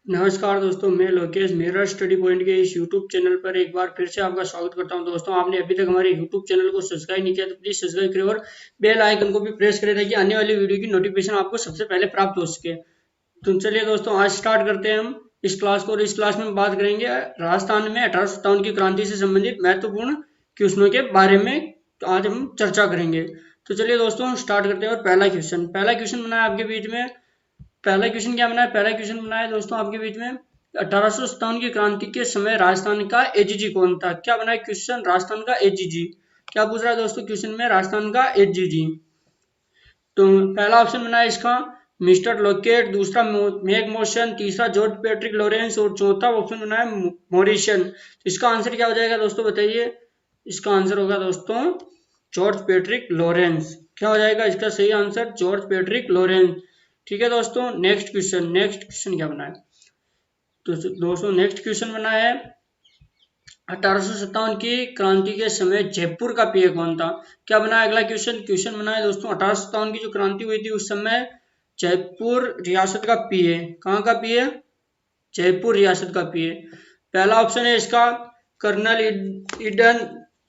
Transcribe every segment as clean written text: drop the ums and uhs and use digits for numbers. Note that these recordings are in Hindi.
नमस्कार दोस्तों, मैं लोकेश मेरा स्टडी पॉइंट के इस यूट्यूब चैनल पर एक बार फिर से आपका स्वागत करता हूं। दोस्तों, आपने अभी तक हमारे यूट्यूब चैनल को सब्सक्राइब नहीं किया तो प्लीज सब्सक्राइब करें और बेल आइकन को भी प्रेस करें ताकि आने वाली वीडियो की नोटिफिकेशन आपको सबसे पहले प्राप्त हो सके। तो चलिए दोस्तों, आज स्टार्ट करते हैं हम इस क्लास को। और इस क्लास में हम बात करेंगे राजस्थान में 1857 की क्रांति से संबंधित महत्वपूर्ण क्वेश्चनों के बारे में। तो आज हम चर्चा करेंगे। तो चलिए दोस्तों, स्टार्ट करते हैं। और पहला क्वेश्चन बना है आपके बीच में। पहला क्वेश्चन क्या बना है? पहला क्वेश्चन बना है दोस्तों आपके बीच में, 1857 की क्रांति के समय राजस्थान का एजीजी कौन था? क्या बना है क्वेश्चन? राजस्थान का एजीजी। क्या पूछ रहा है दोस्तों क्वेश्चन में? राजस्थान का एजीजी। तो पहला ऑप्शन बना है इसका मिस्टर लोकेट, दूसरा मेग मोशन, तीसरा जॉर्ज पैट्रिक लॉरेंस और चौथा ऑप्शन बना है मॉरिसन। तो इसका आंसर क्या हो जाएगा दोस्तों, बताइए। इसका आंसर होगा दोस्तों जॉर्ज पैट्रिक लॉरेंस। क्या हो जाएगा इसका सही आंसर? George Patrick Lawrence. ठीक है दोस्तों, नेक्स्ट क्वेश्चन क्या बना है? तो दोस्तों नेक्स्ट क्वेश्चन बना है 1857 की क्रांति के समय जयपुर का पीए कौन था? क्या बना है अगला क्वेश्चन बना है दोस्तों 1857 की जो क्रांति हुई थी उस समय जयपुर रियासत का पीए। कहाँ का पीए? जयपुर रियासत का पीए। पहला ऑप्शन है इसका कर्नल ईडन।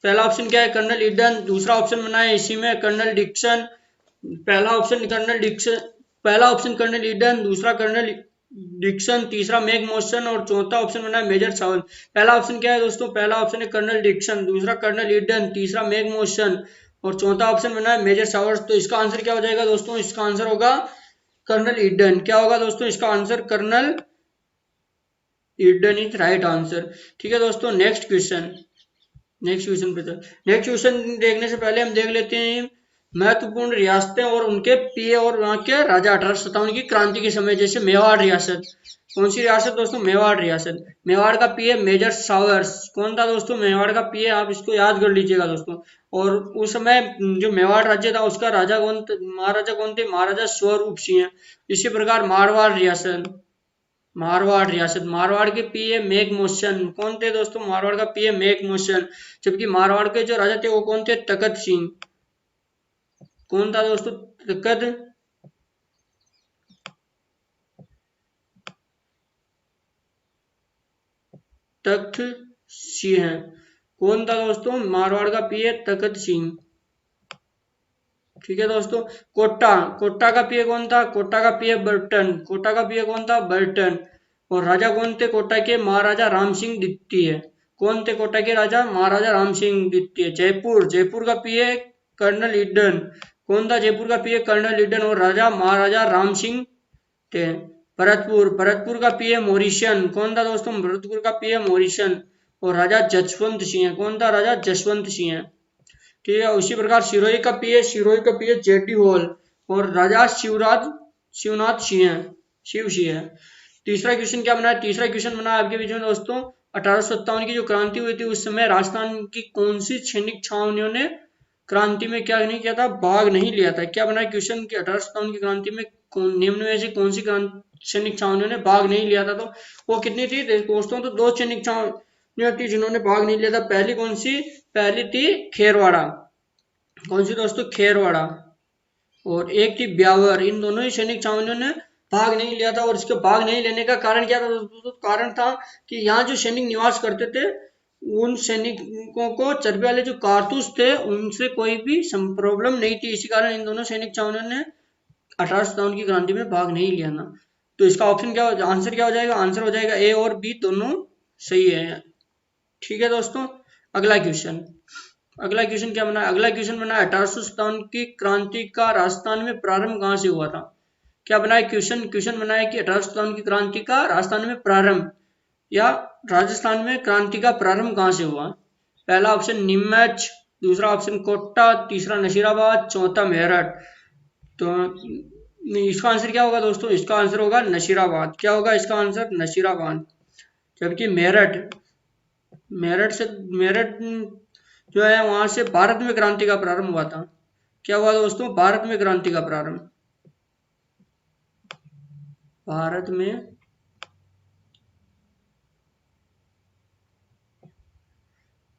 पहला ऑप्शन क्या है? Colonel Eden. दूसरा ऑप्शन बना है इसी में कर्नल डिक्सन। पहला ऑप्शन कर्नल डिक्सन पहला ऑप्शन कर्नल ईडन, दूसरा कर्नल डिक्सन, तीसरा मेग मोशन और चौथा ऑप्शन बना है मेजर सावंत। पहला ऑप्शन क्या है दोस्तों? पहला ऑप्शन है कर्नल डिक्सन, दूसरा कर्नल ईडन, तीसरा मेग मोशन और चौथा ऑप्शन बना है मेजर सावंत। तो इसका आंसर क्या हो जाएगा दोस्तों? इसका आंसर होगा कर्नल ईडन। क्या होगा दोस्तों इसका answer? Colonel Eden is right answer. ठीक है दोस्तों, नेक्स्ट क्वेश्चन देखने से पहले हम देख लेते हैं महत्वपूर्ण रियासतें और उनके पीए और वहां के राजा 1857 की क्रांति के समय। जैसे मेवाड़ रियासत। कौन सी रियासत दोस्तों? मेवाड़ रियासत। मेवाड़ का पीए मेजर सावर्स। कौन था दोस्तों मेवाड़ का पीए? आप इसको याद कर लीजिएगा दोस्तों। और उस समय जो मेवाड़ राज्य था उसका राजा महाराजा कौन थे? महाराजा स्वरूप सिंह। इसी प्रकार मारवाड़ के पीए मेघ मोशन। कौन थे दोस्तों मारवाड़ का पीए? मेघ मोशन। जबकि मारवाड़ के जो राजा थे वो कौन थे? तखत सिंह। कौन था दोस्तों? तखत तख्त सिंह। कौन था दोस्तों मारवाड़ का पीए? तखत सिंह। ठीक है दोस्तों। कोटा का पीए कौन था? कोटा का पीए कौन था? बर्टन। और राजा कौन थे कोटा के? महाराजा राम सिंह द्वितीय। कौन थे कोटा के राजा? महाराजा राम सिंह द्वितीय। जयपुर का पीए कर्नल ईडन। कौन था जयपुर का पीए? कर्नल ईडन और राजा महाराजा राम सिंह थे। भरतपुर का पीए मॉरिशन। कौन था दोस्तों भरतपुर का पीए? मॉरिशन और राजा जसवंत सिंह। कौन था? राजा जसवंत सिंह। ठीक है। उसी प्रकार सिरोही का पीए जेडी हॉल और राजा शिवनाथ सिंह शिव सिंह। तीसरा क्वेश्चन बना है आपके बीच में दोस्तों। 1857 की जो क्रांति हुई थी उस समय राजस्थान की कौन सी सैनिक छावनियों ने क्रांति में क्या नहीं किया था? भाग नहीं लिया था। क्या बना है क्वेश्चन की 1857 की क्रांति में निम्न में से कौन सी सैनिक छावनियों ने भाग नहीं लिया था? तो वो कितनी थी दोस्तों? तो दो सैनिक छावनियां थी जिन्होंने भाग नहीं लिया था। पहली कौन सी? पहली थी खेरवाड़ा। कौन सी दोस्तों? खेरवाड़ा। और एक थी ब्यावर। इन दोनों ही सैनिक छावनियों ने भाग नहीं लिया था। और इसके भाग नहीं लेने का कारण क्या था दोस्तों? कारण था कि यहाँ जो सैनिक निवास करते थे उन सैनिकों को चर्बी वाले जो कारतूस थे उनसे कोई भी प्रॉब्लम नहीं थी। इसी कारण इन दोनों सैनिक छावनियों ने 1857 की क्रांति में भाग नहीं लिया ना। तो इसका ऑप्शन क्या आंसर क्या हो जाएगा? आंसर हो जाएगा ए और बी दोनों सही है। ठीक है दोस्तों। अगला क्वेश्चन अगला क्वेश्चन क्या बना? अगला क्वेश्चन बना 1857 की क्रांति का राजस्थान में प्रारंभ कहाँ से हुआ था? क्या बना है क्वेश्चन बना है कि 1857 की क्रांति का राजस्थान में प्रारंभ या राजस्थान में क्रांति का प्रारंभ कहाँ से हुआ? पहला ऑप्शन नीमच, दूसरा ऑप्शन कोटा, तीसरा नशीराबाद, चौथा मेरठ। तो इसका आंसर क्या होगा दोस्तों? इसका आंसर होगा नशीराबाद। क्या होगा इसका आंसर? नशीराबाद। जबकि मेरठ जो है वहां से भारत में क्रांति का प्रारंभ हुआ था। क्या हुआ दोस्तों? भारत में क्रांति का प्रारंभ। भारत में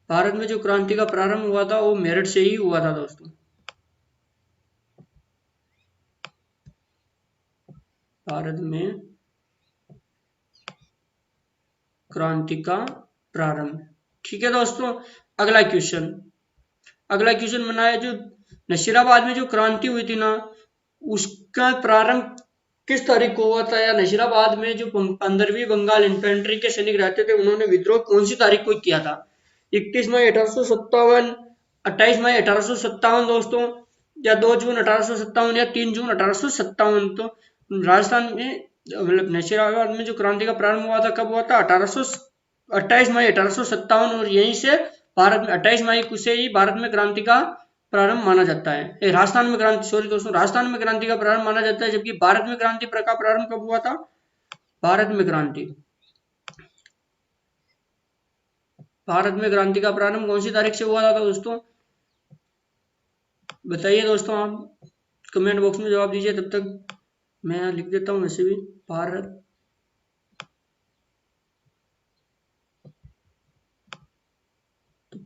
भारत में जो क्रांति का प्रारंभ हुआ था वो मेरठ से ही हुआ था दोस्तों। भारत में क्रांति का प्रारंभ। ठीक है दोस्तों, अगला क्वेश्चन बना है, जो नशीराबाद में जो क्रांति हुई थी ना, उसका प्रारंभ किस तारीख को हुआ था, या नशीराबाद में जो 15वीं बंगाल इन्फेंट्री के सैनिक रहते थे, उन्होंने विद्रोह कौन सी तारीख को किया था? 31 मई 1857, 28 मई 1857 दोस्तों, या 2 जून 1857, या 3 जून 1857। तो राजस्थान में मतलब नशीराबाद में जो क्रांति का प्रारंभ हुआ था, कब हुआ था? 28 मई 1857, और यहीं से भारत में 28 मई से ही भारत में क्रांति का प्रारंभ माना जाता है। राजस्थान में क्रांति, सॉरी दोस्तों, राजस्थान में क्रांति का प्रारंभ माना जाता है, जबकि भारत में क्रांति का प्रारंभ कब हुआ था? भारत में क्रांति का प्रारंभ कौन सी तारीख से हुआ था दोस्तों? बताइए दोस्तों, आप कमेंट बॉक्स में जवाब दीजिए, तब तक मैं लिख देता हूं वैसे भी।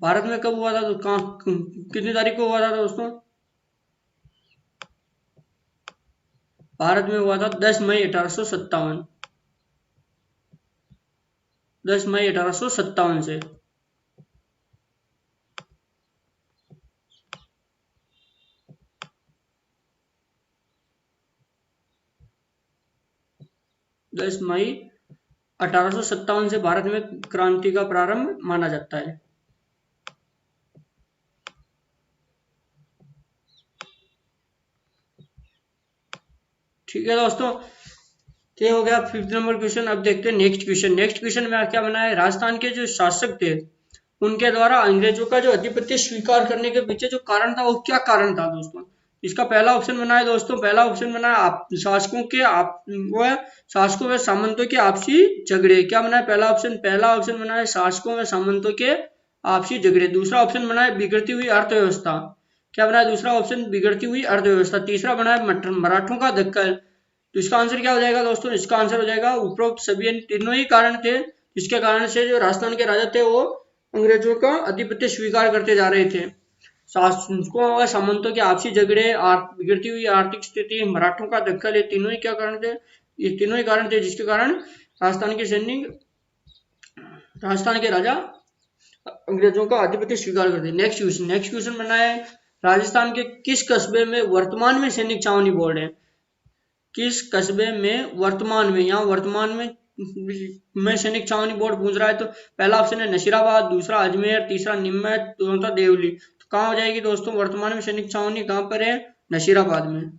भारत में कब हुआ था, तो कहाँ कितनी तारीख को हुआ था दोस्तों? भारत में हुआ था 10 मई 1857, 10 मई 1857 से। दस मई 1857 से भारत में क्रांति का प्रारंभ माना जाता है। ठीक है दोस्तों, ये हो गया 5th नंबर क्वेश्चन। अब देखते हैं नेक्स्ट क्वेश्चन में क्या बना है? राजस्थान के जो शासक थे, उनके द्वारा अंग्रेजों का जो आधिपत्य स्वीकार करने के पीछे जो कारण था, वो क्या कारण था दोस्तों? इसका पहला ऑप्शन बना है दोस्तों, पहला ऑप्शन बना है शासकों व सामंतों के आपसी झगड़े। क्या बना है? पहला ऑप्शन बना है शासकों व सामंतों के आपसी झगड़े। दूसरा ऑप्शन बना है बिगड़ती हुई अर्थव्यवस्था। क्या बना है? दूसरा ऑप्शन बिगड़ती हुई अर्थव्यवस्था। तीसरा बना है मराठों का दखल। तो इसका आंसर क्या हो जाएगा दोस्तों? इसका आंसर हो जाएगा उपरोक्त सभी तीनों ही कारण थे, जिसके कारण से जो राजस्थान के राजा थे, वो अंग्रेजों का आधिपत्य स्वीकार करते जा रहे थे। शासकों व सामंतों के आपसी झगड़े, बिगड़ती हुई आर्थिक स्थिति, मराठों का दखल, ये तीनों ही क्या कारण थे? ये तीनों ही कारण थे जिसके कारण राजस्थान के राजा अंग्रेजों का आधिपत्य स्वीकार करते। नेक्स्ट क्वेश्चन बना है, राजस्थान के किस कस्बे में वर्तमान में सैनिक छावनी बोर्ड है? किस कस्बे में वर्तमान में सैनिक छावनी बोर्ड पूछ रहा है? तो पहला ऑप्शन है नशीराबाद, दूसरा अजमेर, तीसरा नीमच, चौथा देवली। तो कहाँ हो जाएगी दोस्तों वर्तमान में सैनिक छावनी? कहाँ पर है? नशीराबाद में।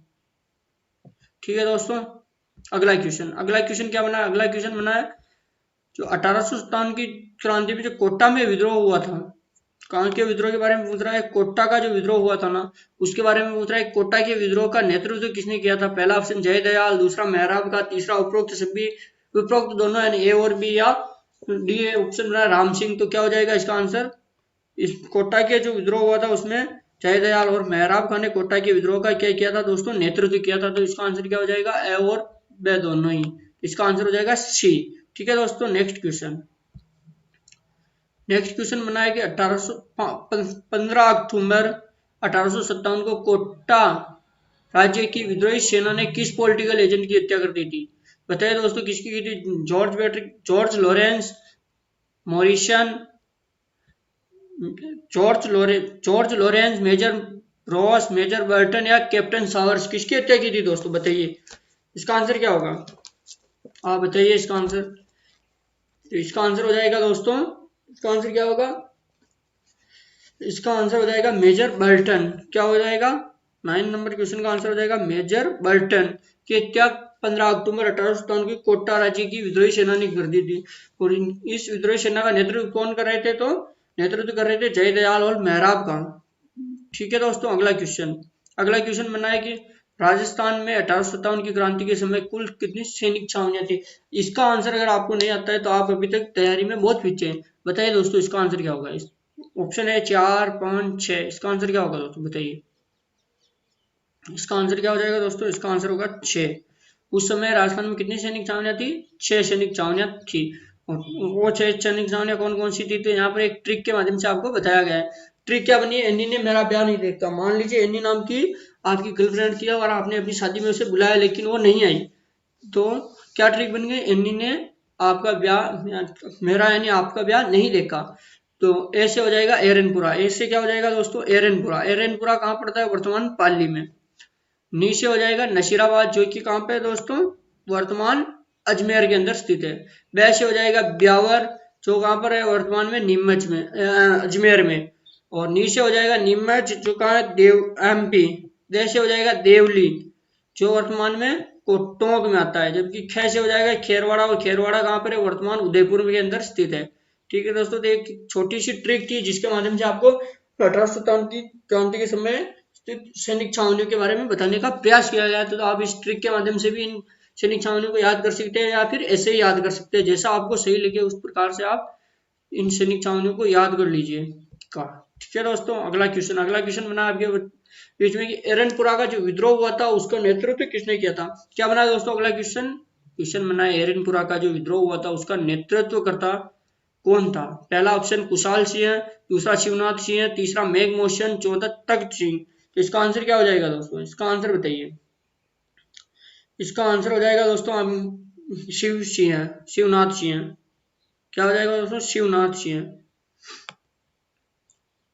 ठीक है दोस्तों, अगला क्वेश्चन क्या बना है? अगला क्वेश्चन बना है, जो 1857 की क्रांति में जो कोटा में विद्रोह हुआ था, कहाँ के विद्रोह के बारे में पूछ रहा है? कोटा का जो विद्रोह हुआ था ना, उसके बारे में पूछ रहा है। कोटा के विद्रोह का नेतृत्व किसने किया था? पहला ऑप्शन जयदयाल, दूसरा मेहराब का, तीसरा उपरोक्त दोनों यानी ए और बी, या डी ऑप्शन बना राम सिंह। तो क्या हो जाएगा इसका आंसर? इस कोटा के जो विद्रोह हुआ था, उसमें जयदयाल और मेहराब खान ने कोटा के विद्रोह का क्या किया था दोस्तों? नेतृत्व किया था। तो इसका आंसर क्या हो जाएगा? ए और बी दोनों ही। इसका आंसर हो जाएगा सी। ठीक है दोस्तों, नेक्स्ट क्वेश्चन बना है कि 15 अक्टूबर 1857 को कोटा राज्य की विद्रोही सेना ने किस पॉलिटिकल एजेंट की हत्या कर दी थी? बताइए दोस्तों, किसकी की थी? George Lawrence, Morrison, George Lawrence, major Ross, major Burton, या कैप्टन सावर्स, किसकी हत्या की थी दोस्तों? बताइए इसका आंसर क्या होगा? आप बताइए इसका आंसर। तो इसका आंसर हो जाएगा दोस्तों, इसका आंसर क्या होगा? इसका आंसर हो जाएगा मेजर बर्टन। क्या हो जाएगा? 9 नंबर क्वेश्चन का आंसर हो जाएगा मेजर बर्टन की हत्या 15 अक्टूबर 1857 की कोटा राज्य की विद्रोही सेना ने कर दी थी। और इस विद्रोही सेना का नेतृत्व कौन कर रहे थे? तो नेतृत्व कर रहे थे जयदयाल और मेहराब खान। ठीक है दोस्तों, अगला क्वेश्चन बना है कि राजस्थान में 1857 की क्रांति के समय कुल कितनी सैनिक छावनियां थी? इसका आंसर अगर आपको नहीं आता है तो आप अभी तक तैयारी में बहुत पीछे हैं। बताइए दोस्तों इसका आंसर क्या होगा? ऑप्शन है 4, 5, 6। इसका आंसर क्या होगा दोस्तों? बताइए इसका आंसर क्या हो जाएगा दोस्तों? इसका आंसर होगा 6। उस समय राजस्थान में कितनी सैनिक छावनियां थी? 6 सैनिक छावनियां थी। और वो 6 सैनिक छावनियां कौन कौन सी थी? तो यहाँ पर एक ट्रिक के माध्यम से आपको बताया गया है। ट्रिक क्या बनी है? एनी ने मेरा ब्याह नहीं देखता। मान लीजिए एनी नाम की आपकी गर्लफ्रेंड थी और आपने अपनी शादी में उसे बुलाया, लेकिन वो नहीं आई, तो क्या ट्रिक बन गई? एनी ने आपका ब्याह मेरा यानी आपका ब्याह नहीं देखा। तो ए से हो जाएगा एरनपुरा। ए से क्या हो जाएगा दोस्तों? एरनपुरा। एरनपुरा कहाँ पड़ता है? वर्तमान पाली में। नी से हो जाएगा नशीराबाद, जो कि कहाँ पे है दोस्तों? वर्तमान अजमेर के अंदर स्थित है। बै से हो जाएगा ब्यावर, जो कहाँ पर है? वर्तमान में नीमच में, अजमेर में। और नी से हो जाएगा नीमच, जो कहाँ है? देव एमपी। दे से हो जाएगा देवली, जो वर्तमान में टोंक में आता है। जबकि खे से हो जाएगा खेरवाड़ा, और खेरवाड़ा कहाँ पर है? वर्तमान उदयपुर के अंदर स्थित है। ठीक है दोस्तों, तो एक छोटी सी ट्रिक थी जिसके माध्यम से आपको 1800 क्रांति के समय स्थित सैनिक छावनियों के बारे में बताने का प्रयास किया गया। तो आप इस ट्रिक के माध्यम से भी इन सैनिक छावनियों को याद कर सकते हैं, या फिर ऐसे ही याद कर सकते हैं, जैसा आपको सही लगे उस प्रकार से आप इन सैनिक छावनियों को याद कर लीजिए का। ठीक है दोस्तों, अगला क्वेश्चन बना आपके बीच में कि एरनपुरा का जो विद्रोह हुआ था उसका नेतृत्व किसने किया था? क्या बना दोस्तों अगला क्वेश्चन? क्वेश्चन बना है एरनपुरा का जो विद्रोह हुआ था उसका नेतृत्व करता कौन था? पहला ऑप्शन कुशाल सिंह, दूसरा शिवनाथ सिंह, तीसरा मेघमोशन, चौथा तख्त सिंह। तो इसका आंसर क्या हो जाएगा दोस्तों? इसका आंसर बताइए। इसका आंसर हो जाएगा दोस्तों शिव सिंह, शिवनाथ सिंह। क्या हो जाएगा दोस्तों? शिवनाथ सिंह।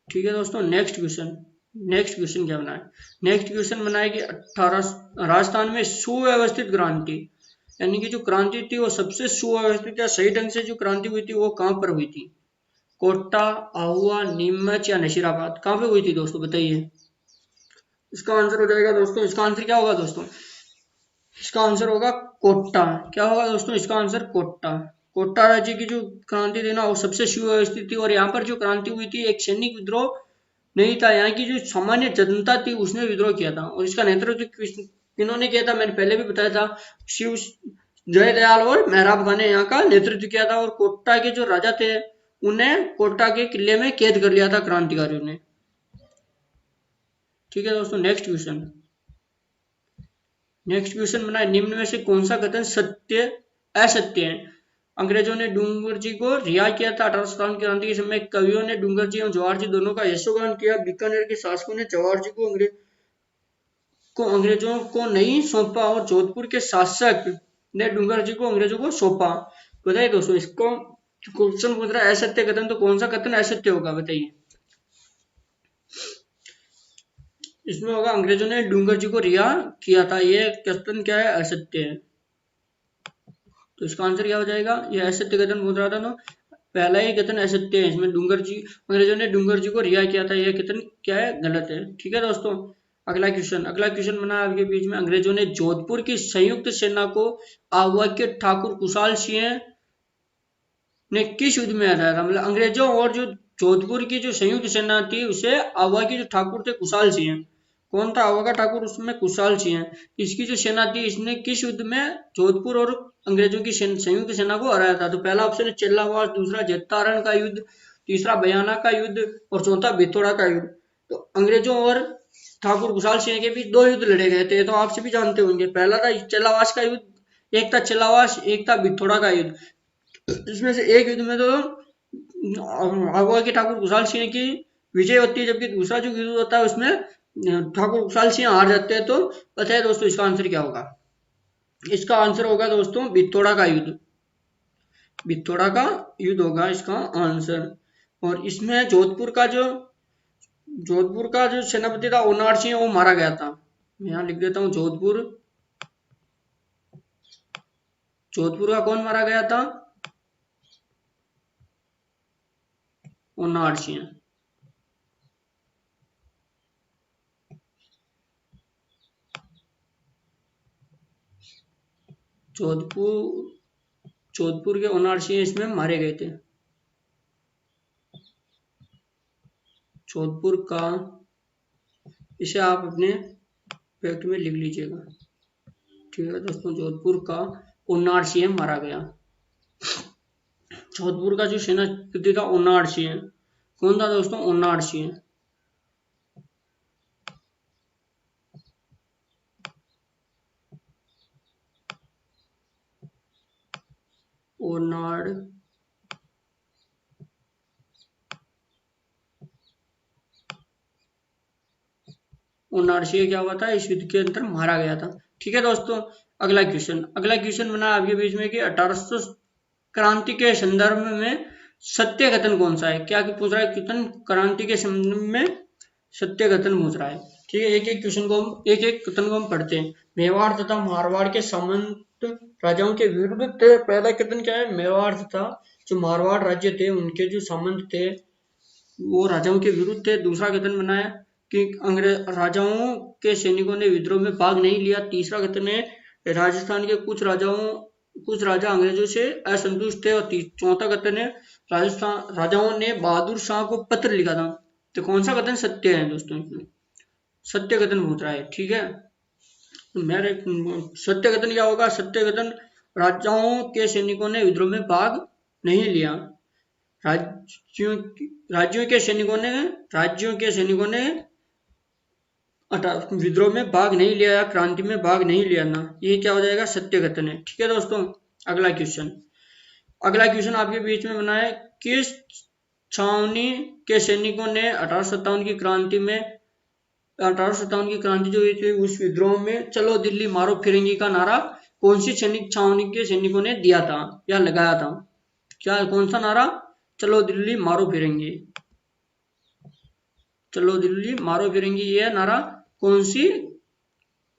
ठीक है दोस्तों, नेक्स्ट क्वेश्चन क्या बना है? नेक्स्ट क्वेश्चन बना है कि 18 राजस्थान में सुव्यवस्थित क्रांति, यानी कि जो क्रांति थी वो सबसे सुव्यवस्थित या सही ढंग से जो क्रांति हुई थी वो कहाँ पर हुई थी? कोटा, आहुआ, नीमच या नशीराबाद? कहाँ पे हुई थी दोस्तों बताइए। इसका आंसर हो जाएगा दोस्तों, इसका आंसर क्या होगा दोस्तों? इसका आंसर होगा कोटा। क्या होगा दोस्तों? इसका आंसर कोटा। कोटा राज्य की जो क्रांति थी ना वो सबसे सुव्यवस्थित थी, और यहाँ पर जो क्रांति हुई थी एक सैनिक विद्रोह नहीं था, यहाँ की जो सामान्य जनता थी उसने विद्रोह किया था। और इसका नेतृत्व किन्होंने किया था? मैंने पहले भी बताया था, शिव जयदयाल और मेहराब खान ने यहाँ का नेतृत्व किया था। और कोटा के जो राजा थे उन्हें कोटा के किले में कैद कर लिया था क्रांतिकारियों ने। ठीक है दोस्तों, नेक्स्ट क्वेश्चन बना है निम्न में से कौन सा कथन सत्य असत्य है? अंग्रेजों ने डूंगर जी को रिहा किया था 1857 की क्रांति के समय। कवियों ने डूंगर जी और जवाहर जी दोनों का यशोगान किया। बीकानेर के शासकों ने जवाहर जी को अंग्रेजों को नहीं सौंपा, और जोधपुर के शासक ने डूंगर जी को अंग्रेजों को सौंपा। बताइए दोस्तों, इसको क्वेश्चन पूछ रहा है असत्य कथन, तो कौन सा कथन असत्य होगा बताइए। इसमें होगा अंग्रेजों ने डूंगर जी को रिहा किया था, ये कथन क्या है? असत्य है। तो इसका आंसर क्या हो जाएगा? ये असत्य कथन पूछ रहा था, तो पहला ही कथन असत्य है। इसमें अंग्रेजों ने डूंगर जी को रिहा किया था, यह कथन क्या है? गलत है। ठीक है दोस्तों, अगला क्वेश्चन बना आपके बीच में। अंग्रेजों ने जोधपुर की संयुक्त सेना को आहुआ के ठाकुर कुशाल सिंह ने किस युद्ध में हराया था? मतलब अंग्रेजों और जो जोधपुर की जो संयुक्त सेना थी उसे आहुआ के जो ठाकुर थे कुशाल सिंह, कौन था आहुआ का ठाकुर? उसमें कुशाल सिंह। इसकी जो सेना थी इसने किस युद्ध में जोधपुर और अंग्रेजों की संयुक्त सेना को हराया था? तो पहला ऑप्शन है चिल्लावास, दूसरा जत्तारण का युद्ध, तीसरा बयाना का युद्ध, और चौथा बिथोड़ा का युद्ध। तो अंग्रेजों और ठाकुर कुशाल सिंह के बीच दो युद्ध लड़े गए थे, तो आप सभी जानते होंगे। पहला था चिल्लावास का युद्ध, एक था चिल्लावास, एक था बिथोड़ा का युद्ध। इसमें से एक युद्ध में तो आगवा के ठाकुर कुशाल सिंह की विजय होती है, जबकि दूसरा जो युद्ध होता है उसमें ठाकुर कुशाल सिंह हार जाते हैं। तो बताइए दोस्तों इसका आंसर क्या होगा? इसका आंसर होगा दोस्तों बिथोड़ा का युद्ध। बिथोड़ा का युद्ध होगा इसका आंसर। और इसमें जोधपुर का जो सेनापति था ओनार सिंह, वो मारा गया था। मैं यहाँ लिख देता हूँ जोधपुर का कौन मारा गया था? ओनार सिंह। जोधपुर के ओनार सिंह इसमें मारे गए थे। जोधपुर का, इसे आप अपने फैक्ट में लिख लीजिएगा। ठीक है दोस्तों, जोधपुर का ओनार सिंह मारा गया। जोधपुर का जो सेनापति था ओनार सिंह, कौन था दोस्तों? ओनार सिंह। ओनार ओनार सिंह क्या हुआ था? इस युद्ध के अंदर मारा गया था। ठीक है दोस्तों, अगला क्वेश्चन बना आपके बीच में कि 1800 क्रांति के संदर्भ में सत्य कथन कौन सा है? क्या पूछ रहा है क्वेश्चन? क्रांति के संदर्भ में सत्य कथन पूछ रहा है। ठीक है, एक एक क्वेश्चन को हम एक एक कथन को हम पढ़ते हैं। मेवाड़ तथा मारवाड़ के सामंत राजाओं के विरुद्ध थे। पहला कथन क्या है? मेवाड़ तथा जो मारवाड़ राज्य थे उनके जो सामंत थे वो राजाओं के विरुद्ध थे। दूसरा कथन बनाया कि अंग्रेज राजाओं के सैनिकों ने विद्रोह में भाग नहीं लिया। तीसरा कथन है राजस्थान के कुछ राजा अंग्रेजों से असंतुष्ट थे। और चौथा कथन है राजस्थान राजाओं ने बहादुर शाह को पत्र लिखा था। तो कौन सा कथन सत्य है दोस्तों? इसमें सत्य कथन पूछ रहा है। ठीक है, मेरे सत्य कथन क्या होगा? सत्य कथन राजाओं के सैनिकों ने विद्रोह में भाग नहीं लिया। राज्यों राज्यों के सैनिकों ने विद्रोह में भाग नहीं लिया या क्रांति में भाग नहीं लिया ना, ये क्या हो जाएगा? सत्य कथन है। ठीक है दोस्तों, अगला क्वेश्चन आपके बीच में बना है। किस छावनी के सैनिकों ने 1857 की क्रांति जो हुई थी उस विद्रोह में चलो दिल्ली मारो फिरंगी का नारा कौन सी सैनिक छावनी के सैनिकों ने दिया था या लगाया था? क्या कौन सा नारा? चलो दिल्ली मारो फिरंगी, चलो दिल्ली मारो फिरंगी, ये नारा कौन सी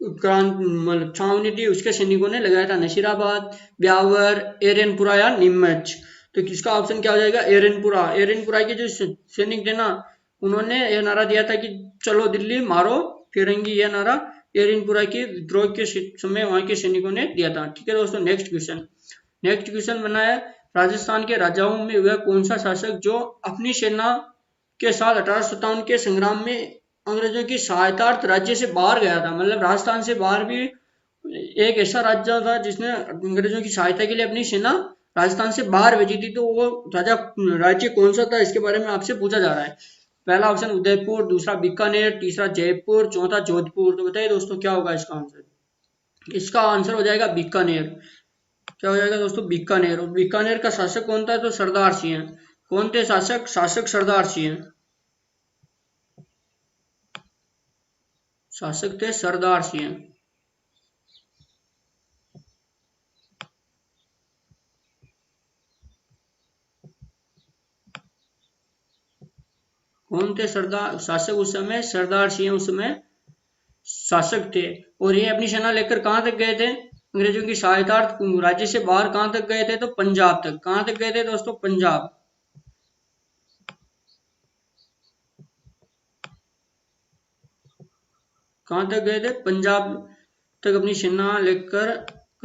छावनी थी उसके सैनिकों ने लगाया था? नशीराबाद, ब्यावर, एरनपुरा या नीमच? तो किसका ऑप्शन क्या हो जाएगा? एरनपुरा के जो सैनिक थे ना उन्होंने यह नारा दिया था कि चलो दिल्ली मारो फिरंगी। यह नारा एरनपुरा के विद्रोह के समय वहां के सैनिकों ने दिया था। ठीक है दोस्तों, नेक्स्ट क्वेश्चन बना है। राजस्थान के राजाओं में वह कौन सा शासक जो अपनी सेना के साथ 1857 के संग्राम में अंग्रेजों की सहायतार्थ राज्य से बाहर गया था? मतलब राजस्थान से बाहर भी एक ऐसा राज्य था जिसने अंग्रेजों की सहायता के लिए अपनी सेना राजस्थान से बाहर भेजी थी। तो वो राज्य कौन सा था? इसके बारे में आपसे पूछा जा रहा है। पहला ऑप्शन उदयपुर, दूसरा बीकानेर, तीसरा जयपुर, चौथा जोधपुर। तो बताइए दोस्तों क्या होगा इसका आंसर? इसका आंसर हो जाएगा बीकानेर। क्या हो जाएगा दोस्तों? बीकानेर। और बीकानेर का शासक कौन था? तो सरदार सिंह। कौन थे शासक? सरदार सिंह। शासक थे सरदार सिंह। कौन थे शासक उस समय? सरदार सिंह उस समय शासक थे। और ये अपनी सेना लेकर कहां तक गए थे? अंग्रेजों की सहायतार्थ राज्य से बाहर कहां तक गए थे? तो पंजाब तक। कहां तक गए थे दोस्तों? पंजाब। कहां तक गए थे? पंजाब तक अपनी सेना लेकर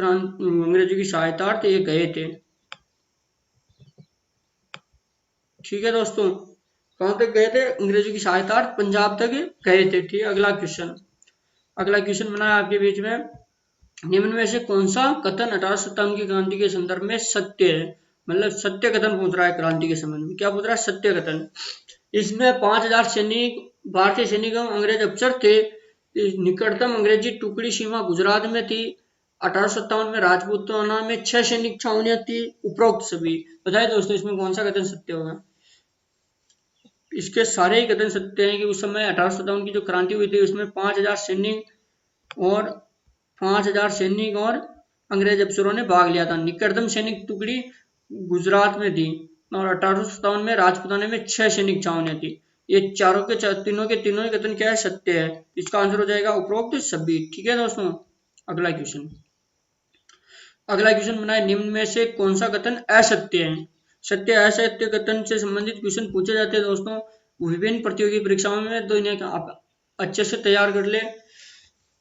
अंग्रेजों की सहायतार्थ ये गए थे। ठीक है दोस्तों, कहां तक गए थे? अंग्रेजों की सहायतार्थ पंजाब तक गए थे। ठीक है, अगला क्वेश्चन बना है आपके बीच में। निम्न में से कौन सा कथन 1857 की क्रांति के संदर्भ में सत्य है? मतलब सत्य कथन पूछ रहा है क्रांति के संबंध में। क्या पूछ रहा है? सत्य कथन। इसमें 5000 सैनिक भारतीय सैनिक एवं अंग्रेज अफसर थे। निकटतम अंग्रेजी टुकड़ी सीमा गुजरात में थी। 1857 में राजपूताना में 6 सैनिक छावनियां थी। उपरोक्त सभी। बताइए दोस्तों इसमें कौन सा कथन सत्य होगा? इसके सारे ही कथन सत्य हैं कि उस समय 1857 की जो क्रांति हुई थी उसमें 5000 सैनिक और अंग्रेज अफसरों ने भाग लिया था। निकटतम सैनिक टुकड़ी गुजरात में थी और 1857 में राजपूताना में 6 सैनिक छावनियां थी। ये तीनों के कथन क्या है? सत्य है। इसका आंसर हो जाएगा उपरोक्त सभी। ठीक है दोस्तों, अगला क्वेश्चन बना है। निम्न में से कौन सा कथन असत्य है? सत्य असत्य कथन से संबंधित क्वेश्चन पूछे जाते हैं दोस्तों विभिन्न प्रतियोगी परीक्षाओं में, तो इन्हें आप अच्छे से तैयार कर ले।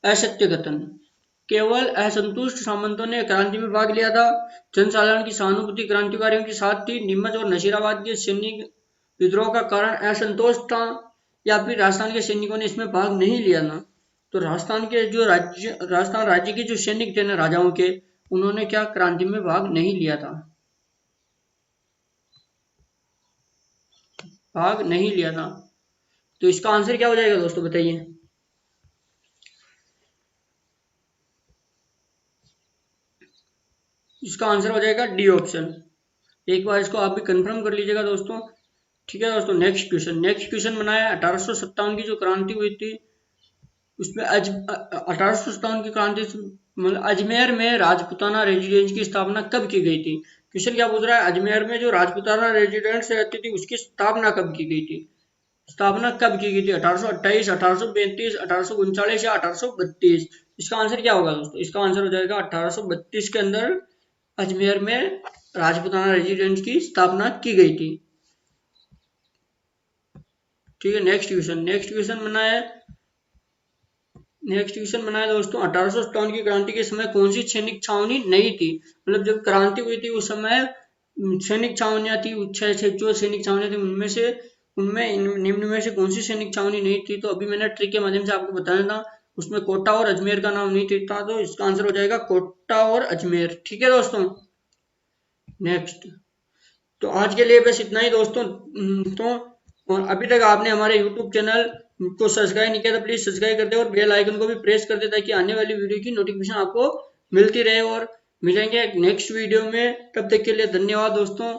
असत्य कथन। केवल असंतुष्ट सामंतों ने क्रांति में भाग लिया था। जनसाधारण की सहानुभूति क्रांतिकारियों के साथ थी। नीमच और नशीराबाद के सैनिक विद्रोह का कारण असंतोष था या फिर राजस्थान के सैनिकों ने इसमें भाग नहीं लिया ना? तो राजस्थान राज्य के जो सैनिक थे ना राजाओं के, उन्होंने क्या क्रांति में भाग नहीं लिया था? भाग नहीं लिया था। तो इसका आंसर क्या हो जाएगा दोस्तों? बताइए। इसका आंसर हो जाएगा डी ऑप्शन। एक बार इसको आप भी कंफर्म कर लीजिएगा दोस्तों। ठीक है दोस्तों, नेक्स्ट क्वेश्चन बनाया। 1857 की जो क्रांति हुई थी उसमें 1857 की क्रांति मतलब अजमेर में राजपूताना रेजिडेंस की स्थापना कब की गई थी? क्वेश्चन क्या पूछ रहा है, अजमेर में जो राजपूताना रेजिडेंट्स रहती थी उसकी स्थापना कब की गई थी? स्थापना कब की गई थी? 1828, 1835, 1839 या 1832? इसका आंसर क्या होगा दोस्तों? इसका आंसर हो जाएगा 1832 के अंदर अजमेर में राजपूताना रेजिडेंस की स्थापना की गई थी। ठीक है, नेक्स्ट क्वेश्चन बनाया दोस्तों, 1857 की क्रांति के समय कौन सी सैनिक छावनी नहीं थी? मतलब जब क्रांति हुई थी उस समय सैनिक छावनियां थी, छह छह जो सैनिक छावनियां थी उनमें निम्न में से कौन सी सैनिक छावनी नहीं थी? तो अभी मैंने ट्रिक के माध्यम से आपको बताया था, उसमें कोटा और अजमेर का नाम नहीं था, तो इसका आंसर हो जाएगा कोटा और अजमेर। ठीक है दोस्तों, नेक्स्ट। तो आज के लिए बस इतना ही दोस्तों। तो और अभी तक आपने हमारे YouTube चैनल को सब्सक्राइब नहीं किया तो प्लीज सब्सक्राइब कर दे और बेल आइकन को भी प्रेस कर दे, ताकि आने वाली वीडियो की नोटिफिकेशन आपको मिलती रहे। और मिलेंगे नेक्स्ट वीडियो में, तब तक के लिए धन्यवाद दोस्तों।